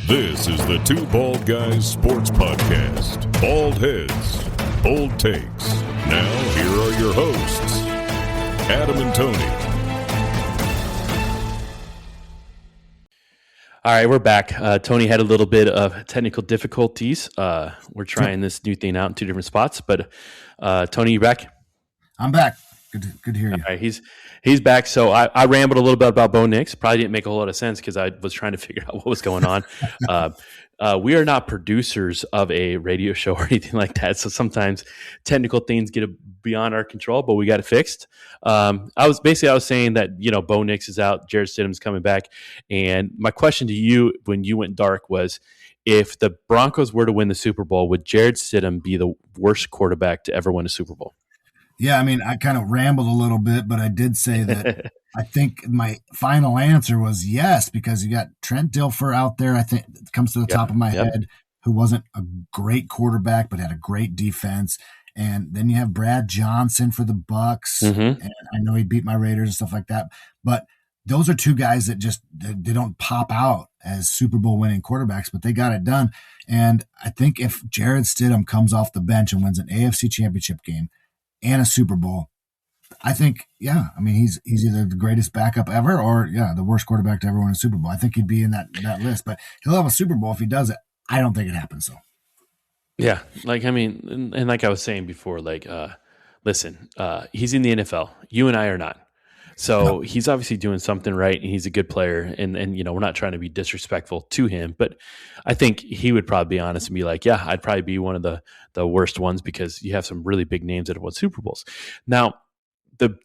This is the Two Bald Guys Sports Podcast. Bald heads, bold takes. Now, here are your hosts, Adam and Tony. All right, we're back. Tony had a little bit of technical difficulties. We're trying this new thing out in two different spots, but Tony, you back? I'm back. Good to hear you. All right, he's back. So I rambled a little bit about Bo Nix. Probably didn't make a whole lot of sense because I was trying to figure out what was going on. We are not producers of a radio show or anything like that, so sometimes technical things get beyond our control, but we got it fixed. I was saying that Bo Nix is out, Jarrett Stidham's coming back, and my question to you when you went dark was, if the Broncos were to win the Super Bowl, would Jarrett Stidham be the worst quarterback to ever win a Super Bowl? Yeah, I mean, I kind of rambled a little bit, but I did say that I think my final answer was yes, because you got Trent Dilfer out there, I think it comes to the top of my head, who wasn't a great quarterback, but had a great defense. And then you have Brad Johnson for the Bucks. And I know he beat my Raiders and stuff like that. But those are two guys that just they don't pop out as Super Bowl winning quarterbacks, but they got it done. And I think if Jarrett Stidham comes off the bench and wins an AFC championship game and a Super Bowl, I think, he's either the greatest backup ever or, the worst quarterback to ever win a Super Bowl. I think he'd be in that list, but he'll have a Super Bowl if he does it. I don't think it happens, though. Yeah, and like I was saying before, listen, he's in the NFL. You and I are not. So he's obviously doing something right, and he's a good player. And we're not trying to be disrespectful to him, but I think he would probably be honest and be like, yeah, I'd probably be one of the worst ones because you have some really big names that have won Super Bowls. Now, the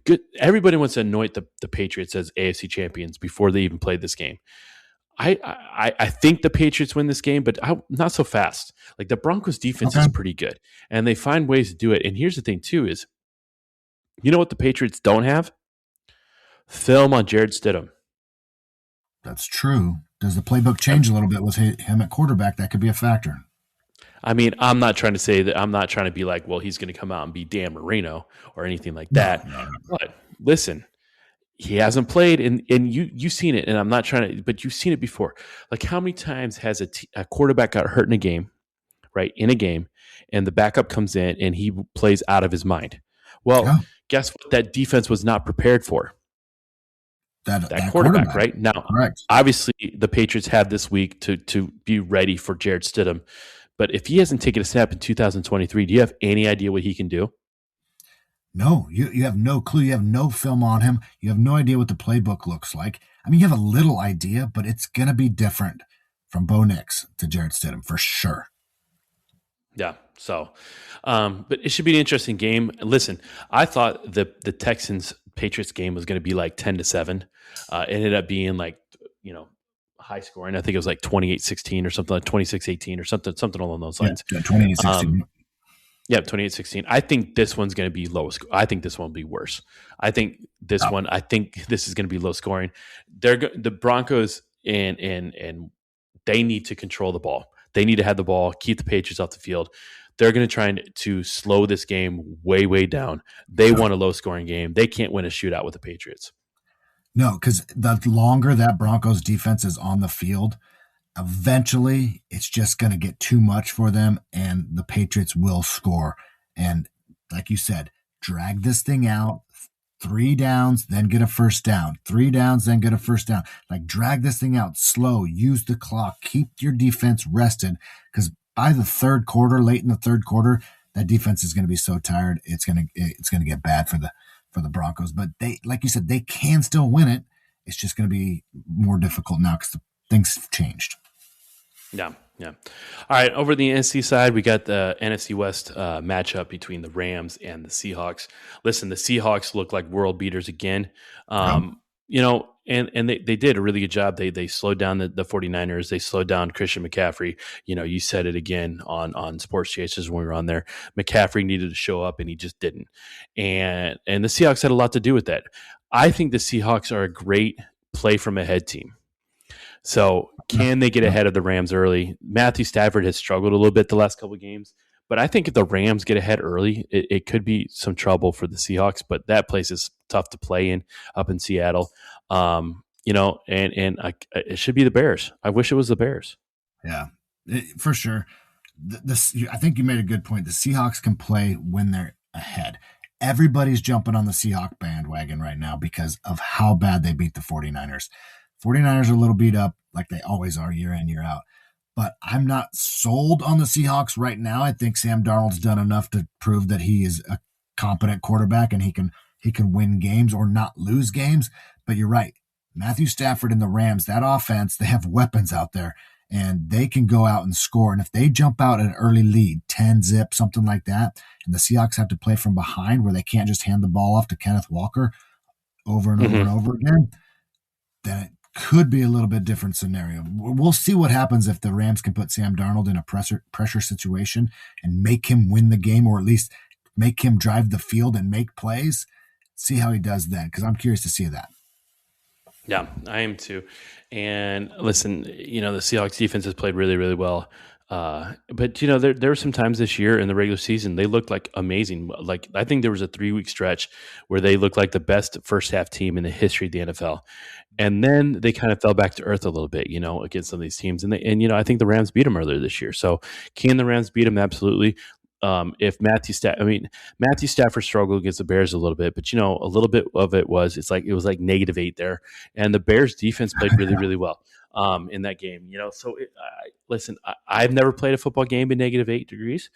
good everybody wants to anoint the Patriots as AFC champions before they even played this game. I think the Patriots win this game, but not so fast. Like, the Broncos defense is pretty good, and they find ways to do it. And here's the thing too is, you know what the Patriots don't have? Film on Jarrett Stidham. That's true. Does the playbook change a little bit with him at quarterback? That could be a factor. I mean, I'm not trying to say that. I'm not trying to be like, well, he's going to come out and be Dan Marino or anything like that. No. But listen, he hasn't played, and you've seen it, and I'm not trying to, but you've seen it before. Like, how many times has a quarterback got hurt in a game, right? In a game, and the backup comes in and he plays out of his mind. Well, guess what? That defense was not prepared for. That quarterback, right? Now, correct. Obviously, the Patriots have this week to be ready for Jarrett Stidham. But if he hasn't taken a snap in 2023, do you have any idea what he can do? No, you have no clue. You have no film on him. You have no idea what the playbook looks like. I mean, you have a little idea, but it's going to be different from Bo Nix to Jarrett Stidham for sure. Yeah. So, but it should be an interesting game. Listen, I thought the Texans-Patriots game was going to be like 10-7. It ended up being like, high scoring. I think it was like 28-16 or something, like 26-18 or something along those lines. Yeah, 28-16. 28-16. I think this one's going to be low. I think this one will be worse. I think this is going to be low scoring. The Broncos and they need to control the ball. They need to have the ball, keep the Patriots off the field. They're going to try to slow this game way, way down. They want a low-scoring game. They can't win a shootout with the Patriots. No, because the longer that Broncos defense is on the field, eventually it's just going to get too much for them, and the Patriots will score. And like you said, drag this thing out. 3 downs, then get a first down. 3 downs, then get a first down. Like, drag this thing out slow. Use the clock. Keep your defense rested, because by the third quarter, late in the third quarter, that defense is going to be so tired. It's going to get bad for the Broncos. But they, like you said, they can still win it. It's just going to be more difficult now because things have changed. Yeah. All right, over the NFC side, we got the NFC West matchup between the Rams and the Seahawks. Listen, the Seahawks look like world beaters again. And they did a really good job. They slowed down the 49ers. They slowed down Christian McCaffrey. You said it again on Sports Chasers when we were on there. McCaffrey needed to show up, and he just didn't. And the Seahawks had a lot to do with that. I think the Seahawks are a great play from ahead team. So can they get ahead of the Rams early? Matthew Stafford has struggled a little bit the last couple of games, but I think if the Rams get ahead early, it could be some trouble for the Seahawks, but that place is tough to play in up in Seattle. and it should be the Bears. I wish it was the Bears. Yeah, for sure. I think you made a good point. The Seahawks can play when they're ahead. Everybody's jumping on the Seahawk bandwagon right now because of how bad they beat the 49ers. 49ers are a little beat up like they always are year in, year out. But I'm not sold on the Seahawks right now. I think Sam Darnold's done enough to prove that he is a competent quarterback and he can win games or not lose games. But you're right. Matthew Stafford and the Rams, that offense, they have weapons out there and they can go out and score. And if they jump out an early lead, 10-zip, something like that, and the Seahawks have to play from behind where they can't just hand the ball off to Kenneth Walker over and over and over again, then it could be a little bit different scenario. We'll see what happens if the Rams can put Sam Darnold in a pressure situation and make him win the game, or at least make him drive the field and make plays. See how he does then, because I'm curious to see that. Yeah, I am too. And listen, the Seahawks defense has played really, really well. But there were some times this year in the regular season they looked like amazing. Like I think there was a 3-week stretch where they looked like the best first half team in the history of the NFL, and then they kind of fell back to earth a little bit, against some of these teams. And I think the Rams beat them earlier this year. So can the Rams beat them? Absolutely. If Matthew Stafford struggled against the Bears a little bit, but a little bit of it was it was like -8 there, and the Bears defense played really, really well in that game. So listen, I've never played a football game in -8 degrees,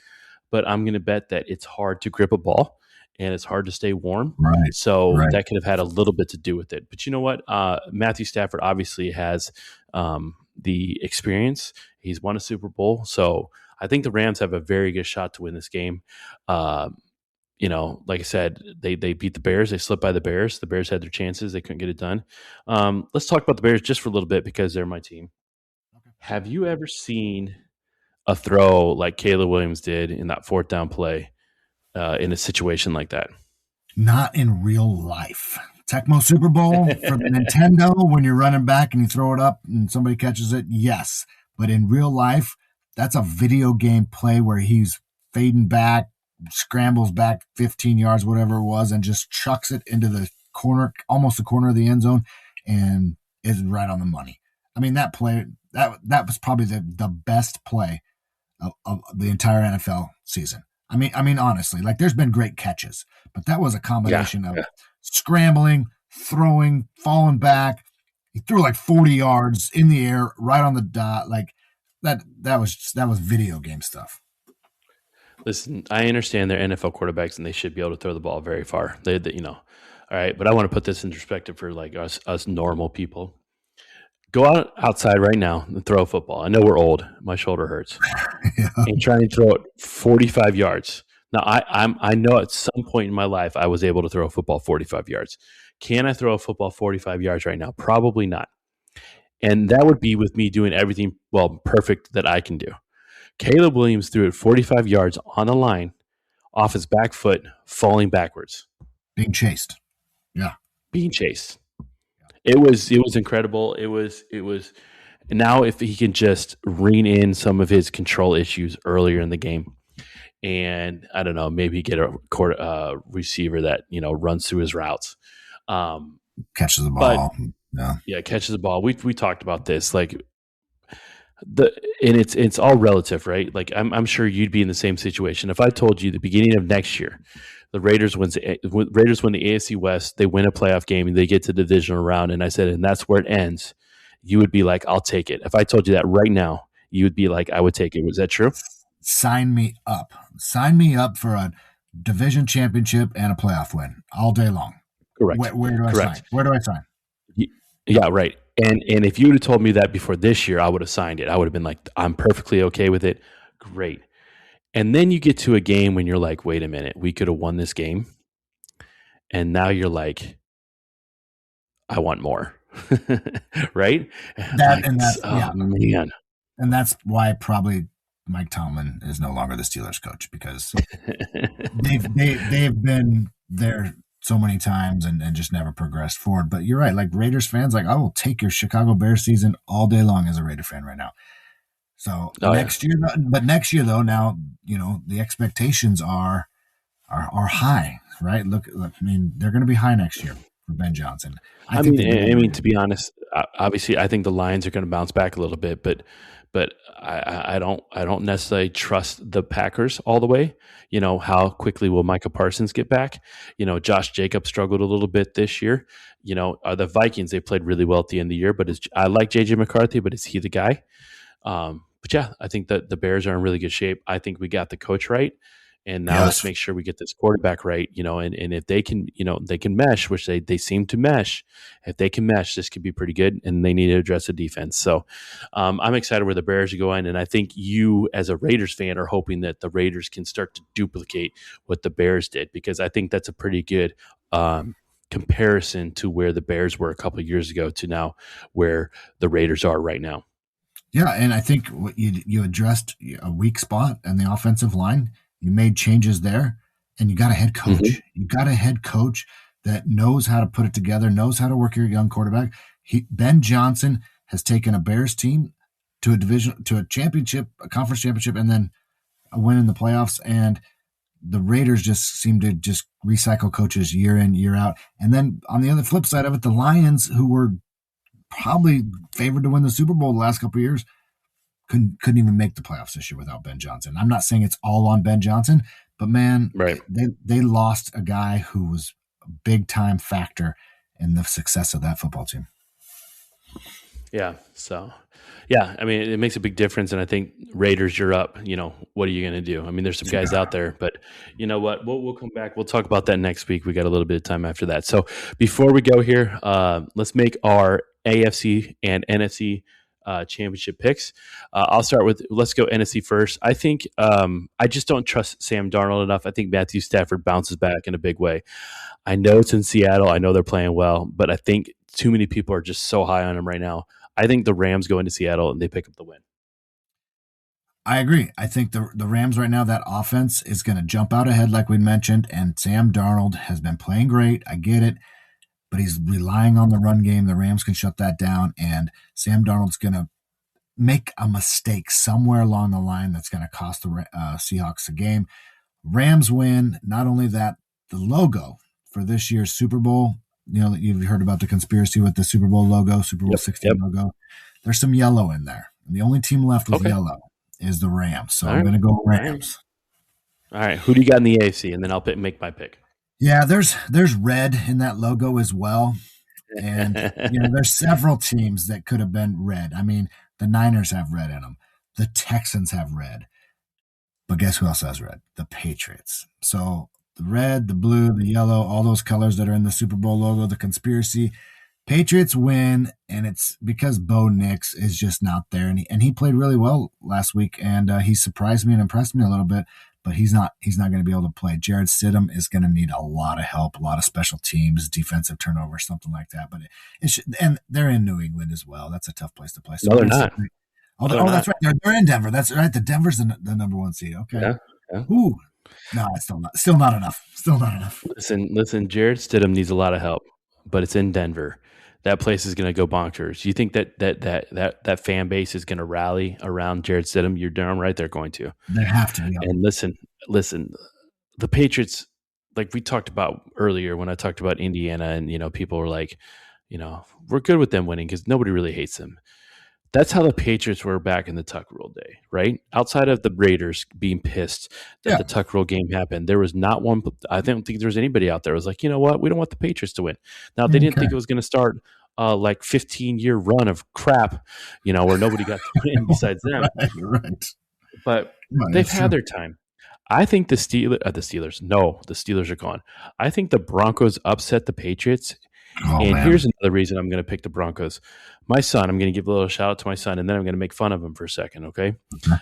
but I'm going to bet that it's hard to grip a ball and it's hard to stay warm. Right. So that could have had a little bit to do with it. But you know what? Matthew Stafford obviously has the experience. He's won a Super Bowl, so I think the Rams have a very good shot to win this game. Like I said, they beat the Bears. They slipped by the Bears. The Bears had their chances. They couldn't get it done. Let's talk about the Bears just for a little bit because they're my team. Okay. Have you ever seen a throw like Caleb Williams did in that 4th down play in a situation like that? Not in real life. Tecmo Super Bowl for the Nintendo when you're running back and you throw it up and somebody catches it, yes. But in real life, that's a video game play where he's fading back, scrambles back 15 yards, whatever it was, and just chucks it into the corner, almost the corner of the end zone, and is right on the money. I mean, that play, that was probably the best play of the entire NFL season. I mean, honestly, like there's been great catches, but that was a combination of scrambling, throwing, falling back. He threw like 40 yards in the air, right on the dot, like. That was video game stuff. Listen, I understand they're NFL quarterbacks and they should be able to throw the ball very far. They all right. But I want to put this in perspective for like us normal people. Go outside right now and throw a football. I know we're old. My shoulder hurts. Yeah. And try and throw it 45 yards. Now I know at some point in my life I was able to throw a football 45 yards. Can I throw a football 45 yards right now? Probably not. And that would be with me doing everything, perfect that I can do. Caleb Williams threw it 45 yards on the line, off his back foot, falling backwards. Being chased. Yeah. Being chased. It was incredible. It was now if he can just rein in some of his control issues earlier in the game. And I don't know, maybe get a receiver that, runs through his routes. Catches the ball. Yeah, catches the ball. We talked about this, like and it's all relative, right? Like I'm sure you'd be in the same situation. If I told you the beginning of next year, the Raiders win the AFC West, they win a playoff game and they get to the divisional round, and I said, and that's where it ends, you would be like, I'll take it. If I told you that right now, you would be like, I would take it. Was that true? Sign me up. Sign me up for a division championship and a playoff win all day long. Correct. Where do I sign? Where do I sign? Yeah, right. And if you would have told me that before this year, I would have signed it. I would have been like, I'm perfectly okay with it. Great. And then you get to a game when you're like, wait a minute, we could have won this game. And now you're like, I want more. Right? Man. And that's why probably Mike Tomlin is no longer the Steelers coach, because they've been there so many times and just never progressed forward. But you're right. Like Raiders fans, like I will take your Chicago Bears season all day long as a Raider fan right now. So next year though, now, the expectations are high, right? Look, I mean, they're going to be high next year for Ben Johnson. I mean, to be honest, obviously, I think the Lions are going to bounce back a little bit, but I don't necessarily trust the Packers all the way. How quickly will Micah Parsons get back? Josh Jacobs struggled a little bit this year. The Vikings, they played really well at the end of the year, but I like JJ McCarthy, but is he the guy? But yeah, I think that the Bears are in really good shape. I think we got the coach right. And now let's make sure we get this quarterback right, and if they can, they can mesh, which they seem to mesh. If they can mesh, this could be pretty good, and they need to address the defense. So I'm excited where the Bears are going, and I think you as a Raiders fan are hoping that the Raiders can start to duplicate what the Bears did, because I think that's a pretty good comparison to where the Bears were a couple of years ago to now where the Raiders are right now. Yeah, and I think what you addressed a weak spot in the offensive line. You made changes there, and you got a head coach. Mm-hmm. You got a head coach that knows how to put it together, knows how to work your young quarterback. Ben Johnson has taken a Bears team to a championship, a conference championship, and then a win in the playoffs. And the Raiders just seem to just recycle coaches year in, year out. And then on the other flip side of it, the Lions, who were probably favored to win the Super Bowl the last couple of years, couldn't even make the playoffs this year without Ben Johnson. I'm not saying it's all on Ben Johnson, but man, right. They lost a guy who was a big time factor in the success of that football team. Yeah. So, yeah, I mean, it makes a big difference. And I think Raiders, you're up. What are you going to do? I mean, there's some guys out there, but you know what? We'll come back. We'll talk about that next week. We got a little bit of time after that. So before we go here, let's make our AFC and NFC championship picks. I'll start with, let's go NFC first. I think I just don't trust Sam Darnold enough. I think Matthew Stafford bounces back in a big way. I know it's in Seattle. I know they're playing well, but I think too many people are just so high on him right now. I think the Rams go into Seattle and they pick up the win. I agree. I think the Rams right now, that offense is going to jump out ahead like we mentioned, and Sam Darnold has been playing great. I get it. But he's relying on the run game. The Rams can shut that down, and Sam Darnold's going to make a mistake somewhere along the line that's going to cost the Seahawks a game. Rams win. Not only that, the logo for this year's Super Bowl, you've heard about the conspiracy with the Super Bowl logo, Super Bowl 16 logo. There's some yellow in there. And the only team left with yellow is the Rams. So I'm going to go Rams. All right. Who do you got in the AFC? And then I'll make my pick. Yeah, there's red in that logo as well. And there's several teams that could have been red. I mean, the Niners have red in them. The Texans have red. But guess who else has red? The Patriots. So the red, the blue, the yellow, all those colors that are in the Super Bowl logo, the conspiracy. Patriots win, and it's because Bo Nix is just not there. And he played really well last week, and he surprised me and impressed me a little bit. But he's not going to be able to play. Jarrett Stidham is going to need a lot of help, a lot of special teams, defensive turnover, something like that. But and they're in New England as well. That's a tough place to play. So no, they're not. That's right. They're in Denver. That's right. The Denver's the number one seed. Okay. Yeah. Ooh. No, it's still not enough. Still not enough. Listen. Jarrett Stidham needs a lot of help, but it's in Denver. That place is going to go bonkers. You think that fan base is going to rally around Jarrett Stidham? You're darn right they're going to. They have to. Yeah. And listen, the Patriots, like we talked about earlier when I talked about Indiana, and people were like, we're good with them winning because nobody really hates them. That's how the Patriots were back in the Tuck Rule day, right? Outside of the Raiders being pissed that the Tuck Rule game happened, there was not one. I don't think there was anybody out there who was like, you know what? We don't want the Patriots to win. Now, they didn't think it was going to start like 15-year run of crap, where nobody got to win besides them. Right. But they've had their time. I think the Steelers are gone. I think the Broncos upset the Patriots. Here's another reason I'm going to pick the Broncos. My son, I'm going to give a little shout out to my son, and then I'm going to make fun of him for a second, okay?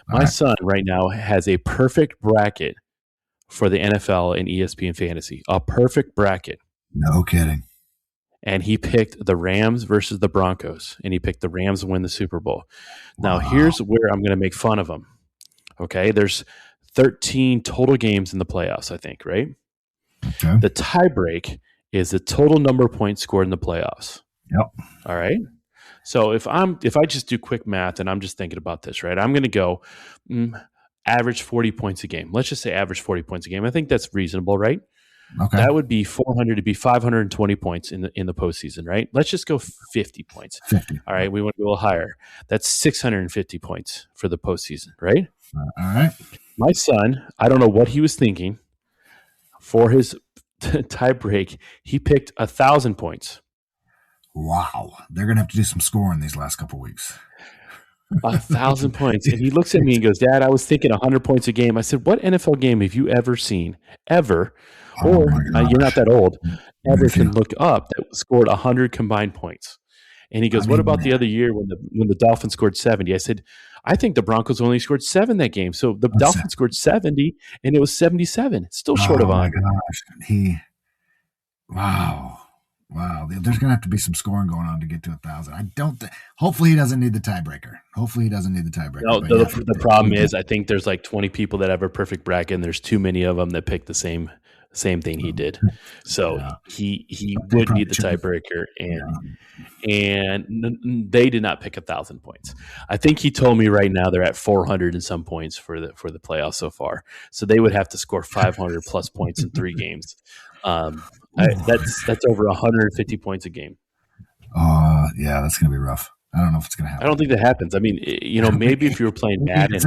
My son right now has a perfect bracket for the NFL and ESPN Fantasy. A perfect bracket. No kidding. And he picked the Rams versus the Broncos, and he picked the Rams to win the Super Bowl. Now, here's where I'm going to make fun of him, okay? There's 13 total games in the playoffs, I think, right? Okay. The tiebreak is the total number of points scored in the playoffs. Yep. All right. So if I just do quick math and I'm just thinking about this, right? I'm going to go average 40 points a game. Let's just say average 40 points a game. I think that's reasonable, right? Okay. That would be 400 to be 520 points in the postseason, right? Let's just go 50 points. 50. All right, we want to go a little higher. That's 650 points for the postseason, right? All right. My son, I don't know what he was thinking. For his tie break, he picked 1,000 points. Wow. They're going to have to do some scoring these last couple of weeks. 1,000 points. And he looks at me and goes, Dad, I was thinking 100 points a game. I said, what NFL game have you ever seen, ever, or you're not that old, ever can look up that scored 100 combined points? And he goes, what about the other year when the Dolphins scored 70? I said, I think the Broncos only scored 7 that game. So the Dolphins scored 70, and it was 77. It's still short of 100. Oh, my gosh. Wow. There's going to have to be some scoring going on to get to 1,000. Hopefully he doesn't need the tiebreaker. No, the problem is I think there's like 20 people that have a perfect bracket, and there's too many of them that pick the same thing he did. So he would need the tiebreaker, and they did not pick 1,000 points. I think he told me right now they're at 400 and some points for the playoffs so far. So they would have to score 500 plus points in 3 games. That's over 150 points a game. Yeah, that's going to be rough. I don't know if it's going to happen. I don't think that happens. I mean, maybe if you were playing Madden.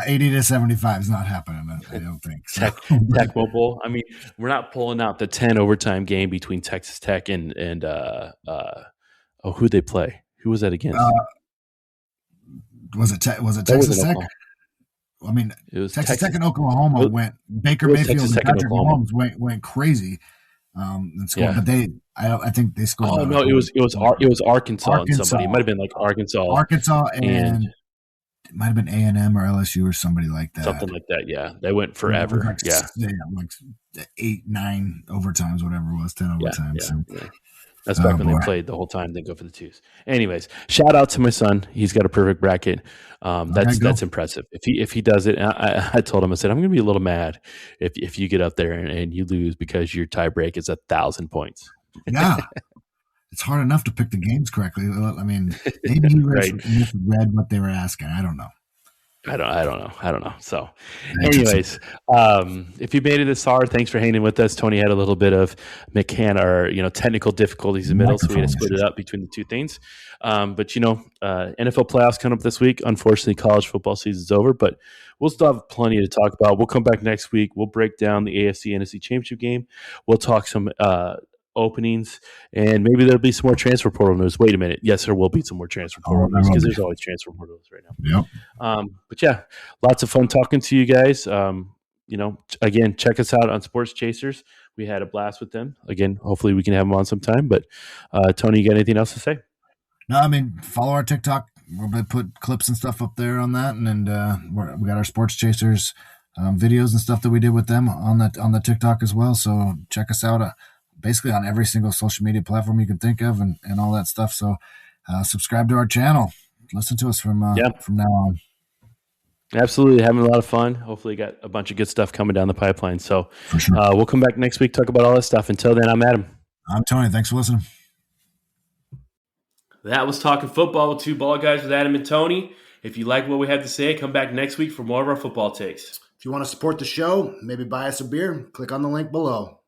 80 to 75 is not happening. I don't think. So. Tecmo Bowl. I mean, we're not pulling out the 10 overtime game between Texas Tech and who'd they play? Who was that against? Was it Texas Tech? I mean, it was Texas Tech and Oklahoma went. Baker Mayfield and Patrick Mahomes went crazy. And scored, but I think they scored. Oh no, it was Arkansas and somebody. It might have been like Arkansas, and it might have been A&M or LSU or somebody like that. Something like that. Yeah, they went forever. Like 8, 9 overtimes, whatever it was, 10 overtimes. Yeah. That's back when they played the whole time. They go for the 2s. Anyways, shout out to my son. He's got a perfect bracket. That's impressive. If he does it, I told him, I said, I'm going to be a little mad if you get up there and you lose because your tie break is 1,000 points. Yeah. It's hard enough to pick the games correctly. I mean, maybe he read what they were asking. I don't know. I don't know. So anyways, if you made it this far, thanks for hanging with us. Tony had a little bit of technical difficulties in the middle, so we had to split it up between the 2 things. But NFL playoffs coming up this week. Unfortunately, college football season's over, but we'll still have plenty to talk about. We'll come back next week. We'll break down the AFC NFC Championship game. We'll talk some openings, and maybe there'll be some more transfer portal news. Wait a minute. Yes, there will be some more transfer portal news because there's always transfer portals right now. Yep. But yeah, lots of fun talking to you guys. Again, check us out on Sports Chasers. We had a blast with them. Again, hopefully we can have them on sometime. But Tony, you got anything else to say? No, I mean, follow our TikTok. We're going to put clips and stuff up there on that, and we got our Sports Chasers videos and stuff that we did with them on the TikTok as well. So check us out. Basically on every single social media platform you can think of and all that stuff. So subscribe to our channel. Listen to us from now on. Absolutely. Having a lot of fun. Hopefully got a bunch of good stuff coming down the pipeline. So for sure. We'll come back next week, talk about all this stuff. Until then, I'm Adam. I'm Tony. Thanks for listening. That was Talking Football with 2 bald guys with Adam and Tony. If you like what we have to say, come back next week for more of our football takes. If you want to support the show, maybe buy us a beer, click on the link below.